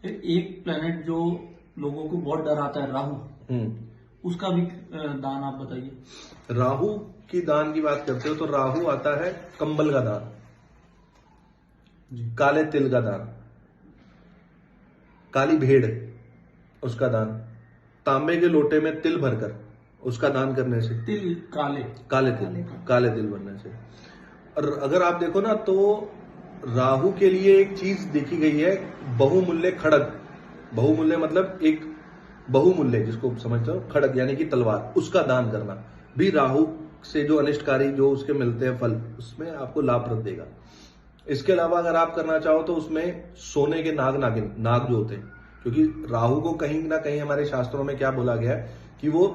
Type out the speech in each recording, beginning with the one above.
एक प्लेनेट जो लोगों को बहुत डराता है, राहु, उसका भी दान आप बताइए। राहु की दान की बात करते हो तो राहु आता है कंबल का दान, काले तिल का दान, काली भेड़ उसका दान, तांबे के लोटे में तिल भरकर उसका दान करने से, तिल काले तिल भरने से। और अगर आप देखो ना तो राहु के लिए एक चीज देखी गई है, बहुमूल्य खड़ग। बहुमूल्य मतलब एक बहुमूल्य, जिसको समझते हो खड़ग यानी कि तलवार, उसका दान करना भी राहु से जो अनिष्टकारी जो उसके मिलते हैं फल, उसमें आपको लाभप्रद देगा। इसके अलावा अगर आप करना चाहो तो उसमें सोने के नाग जो होते हैं, क्योंकि राहु को कहीं ना कहीं हमारे शास्त्रों में क्या बोला गया है कि वो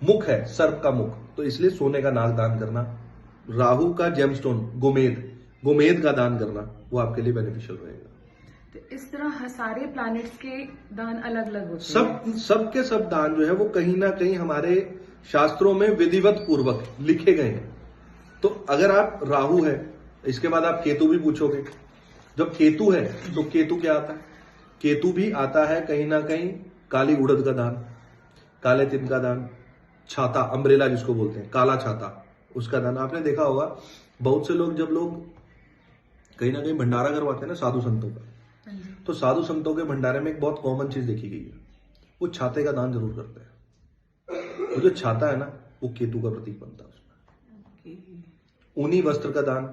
मुख है, सर्प का मुख, तो इसलिए सोने का नाग दान करना। राहु का जेमस्टोन गोमेद का दान करना, वो आपके लिए बेनिफिशियल रहेगा। तो इस तरह सारे प्लैनेट्स के दान अलग अलग होते हैं। सब के सब दान जो है वो कहीं ना कहीं हमारे शास्त्रों में विधिवत पूर्वक लिखे गए हैं। तो अगर आप राहु है, इसके बाद आप केतु भी पूछोगे। जब केतु है तो केतु क्या आता है? केतु भी आता है कहीं ना कहीं काली उड़द का दान, काले तिल का दान, छाता अम्ब्रेला जिसको बोलते हैं, काला छाता, उसका दान। आपने देखा होगा बहुत से लोग, जब लोग कहीं ना कहीं भंडारा करवाते हैं ना साधु संतों का, तो साधु संतों के भंडारे में एक बहुत कॉमन चीज देखी गई है, वो छाते का दान जरूर करते हैं। वो जो छाता है ना, वो केतु का प्रतीक बनता है उसमें। ऊनी वस्त्र का दान,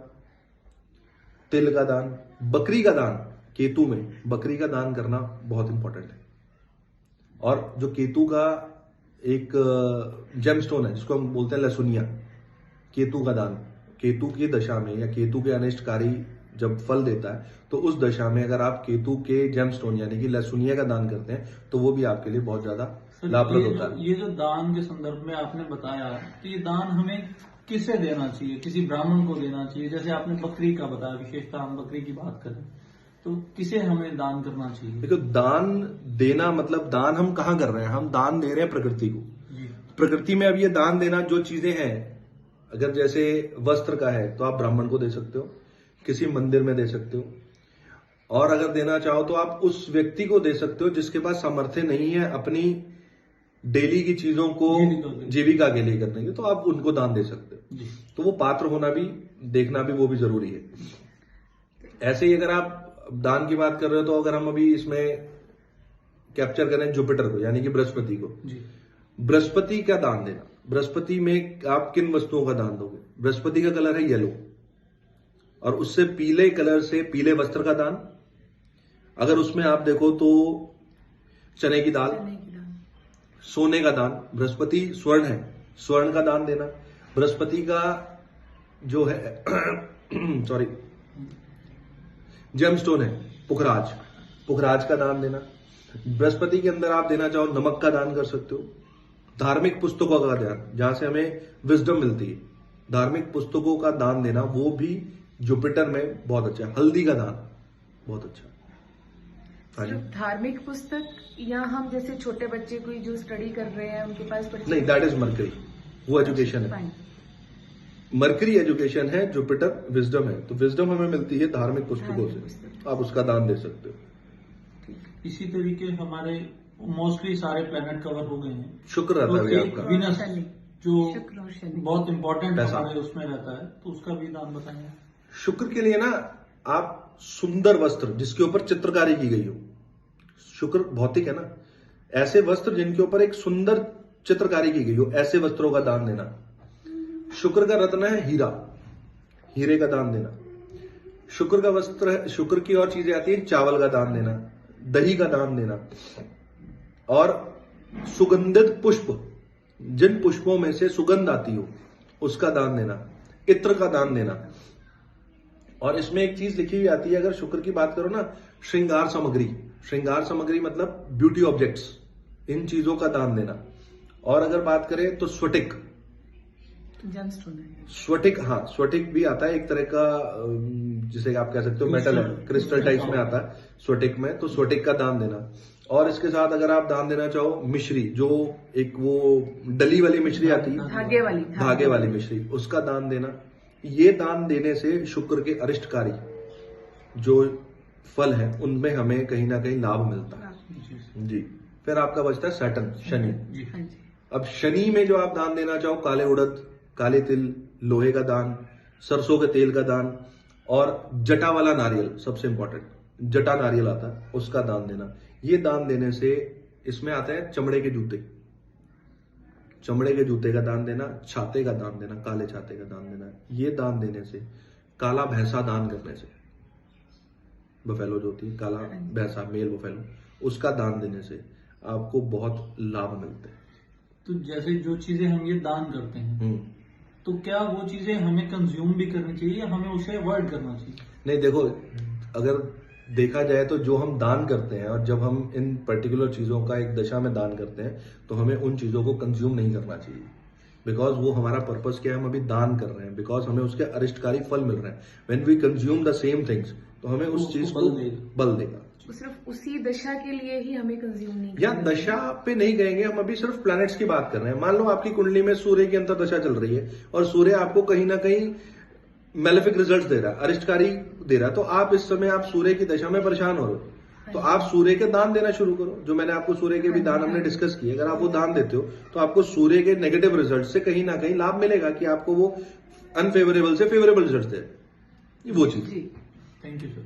तिल का दान, बकरी का दान, केतु में बकरी का दान करना बहुत इंपॉर्टेंट है। और जो केतु का एक जेमस्टोन है जिसको हम बोलते हैं लहसुनिया, केतु का दान, केतु की दशा में या केतु के अनिष्टकारी जब फल देता है तो उस दशा में अगर आप केतु के जेमस्टोन यानी कि लहसुनिया का दान करते हैं तो वो भी आपके लिए बहुत ज्यादा लाभप्रद होता है। ये जो दान के संदर्भ में आपने बताया, तो ये दान हमें किसे देना चाहिए? किसी ब्राह्मण को देना चाहिए? जैसे आपने बकरी का बताया, विशेषता हम बकरी की बात करें तो किसे हमें दान करना चाहिए? देखो, दान देना मतलब दान हम कहाँ कर रहे हैं? हम दान दे रहे हैं प्रकृति को। प्रकृति में अब ये दान देना जो चीजें हैं, अगर जैसे वस्त्र का है तो आप ब्राह्मण को दे सकते हो, किसी मंदिर में दे सकते हो, और अगर देना चाहो तो आप उस व्यक्ति को दे सकते हो जिसके पास सामर्थ्य नहीं है अपनी डेली की चीजों को जीविका के लिए करने की, तो आप उनको दान दे सकते हो। तो वो पात्र होना भी, देखना भी, वो भी जरूरी है। ऐसे ही अगर आप दान की बात कर रहे हो तो अगर हम अभी इसमें कैप्चर करें जुपिटर को यानी कि बृहस्पति को, बृहस्पति का दान देना। बृहस्पति में आप किन वस्तुओं का दान दोगे? बृहस्पति का कलर है येलो, और उससे पीले कलर से पीले वस्त्र का दान। अगर उसमें आप देखो तो चने की दाल, सोने का दान। बृहस्पति स्वर्ण है, स्वर्ण का दान देना। बृहस्पति का जो है सॉरी जेमस्टोन है पुखराज का दान देना। बृहस्पति के अंदर आप देना चाहो नमक का दान कर सकते हो। धार्मिक पुस्तकों का दान, जहां से हमें विजडम मिलती है, धार्मिक पुस्तकों का दान देना वो भी जुपिटर में बहुत अच्छा है। हल्दी का दान बहुत अच्छा। धार्मिक पुस्तक या हम जैसे छोटे बच्चे कोई जो स्टडी कर रहे हैं उनके पास नहीं, दैट इज मरकरी, वो एजुकेशन है। मरकरी एजुकेशन है, जुपिटर विजडम है। तो विजडम हमें मिलती है धार्मिक पुस्तकों से, आप उसका दान दे सकते हो। इसी तरीके हमारे मोस्टली सारे प्लेनेट कवर हो गए हैं। शुक्र रहता है आपका, वीनस जो बहुत इंपॉर्टेंट हमारे उसमें रहता है, तो उसका भी दान बताएंगे। शुक्र के लिए ना आप सुंदर वस्त्र जिसके ऊपर चित्रकारी की गई हो, शुक्र भौतिक है ना, ऐसे वस्त्र जिनके ऊपर एक सुंदर चित्रकारी की गई हो, ऐसे वस्त्रों का दान देना। शुक्र का रत्न है हीरा, हीरे का दान देना। शुक्र का वस्त्र है, शुक्र की और चीजें आती है, चावल का दान देना, दही का दान देना, और सुगंधित पुष्प, जिन पुष्पों में से सुगंध आती हो उसका दान देना, इत्र का दान देना। और इसमें एक चीज लिखी हुई आती है, अगर शुक्र की बात करो ना, श्रृंगार सामग्री मतलब ब्यूटी ऑब्जेक्ट्स, इन चीजों का दान देना। और अगर बात करें तो स्वटिक, हाँ, स्वटिक भी आता है, एक तरह का जिसे आप कह सकते हो मेटल है, क्रिस्टल टाइप्स में आता है स्वटिक में, तो स्वटिक का दान देना। और इसके साथ अगर आप दान देना चाहो मिश्री, जो एक वो डली वाली मिश्री आती है, धागे वाली मिश्री, उसका दान देना। ये दान देने से शुक्र के अरिष्टकारी जो फल है उनमें हमें कहीं ना कहीं लाभ मिलता है। जी जी। फिर आपका बचता है सैटर्न, शनि। जी हाँ जी। अब शनि में जो आप दान देना चाहो, काले उड़द, काले तिल, लोहे का दान, सरसों के तेल का दान और जटा वाला नारियल, सबसे इंपॉर्टेंट जटा नारियल आता है उसका दान देना। ये दान देने से इसमें आता है चमड़े के जूते, चमड़े के जूते का दान देना, छाते का दान देना, काले छाते का दान देना। ये दान देने से, काला भैंसा दान करने से, बफेलो जो होती है काला भैंसा, मेल बफेलो, उसका दान देने से आपको बहुत लाभ मिलते हैं। तो जैसे जो चीजें हम ये दान करते हैं, तो क्या वो चीजें हमें कंज्यूम भी करनी चाहिए या हमें उसे अवॉइड करना चाहिए? नहीं, देखो, अगर देखा जाए तो जो हम दान करते हैं और जब हम इन पर्टिकुलर चीजों का एक दशा में दान करते हैं तो हमें उन चीजों को कंज्यूम नहीं करना चाहिए। बिकॉज वो हमारा पर्पस क्या है, हम अभी दान कर रहे हैं, बिकॉज हमें उसके अरिष्टकारी फल मिल रहे हैं। When we consume the same things तो हमें उस चीज को बल देगा। वो सिर्फ उसी दशा के लिए ही हमें कंज्यूम नहीं या करना दशा पे नहीं गएंगे हम, अभी सिर्फ प्लैनेट्स की बात कर रहे हैं। मान लो आपकी कुंडली में सूर्य की अंतर दशा चल रही है और सूर्य आपको कहीं ना कहीं मेलेफिक रिजल्ट्स दे रहा है, अरिष्टकारी दे रहा है, तो आप इस समय आप सूर्य की दशा में परेशान हो रहे हो, तो आप सूर्य के दान देना शुरू करो। जो मैंने आपको सूर्य के भी दान हमने डिस्कस किए, अगर आप वो दान देते हो तो आपको सूर्य के नेगेटिव रिजल्ट से कहीं ना कहीं लाभ मिलेगा कि आपको वो अनफेवरेबल से फेवरेबल रिजल्ट दे, वो चीज। जी। Thank you sir.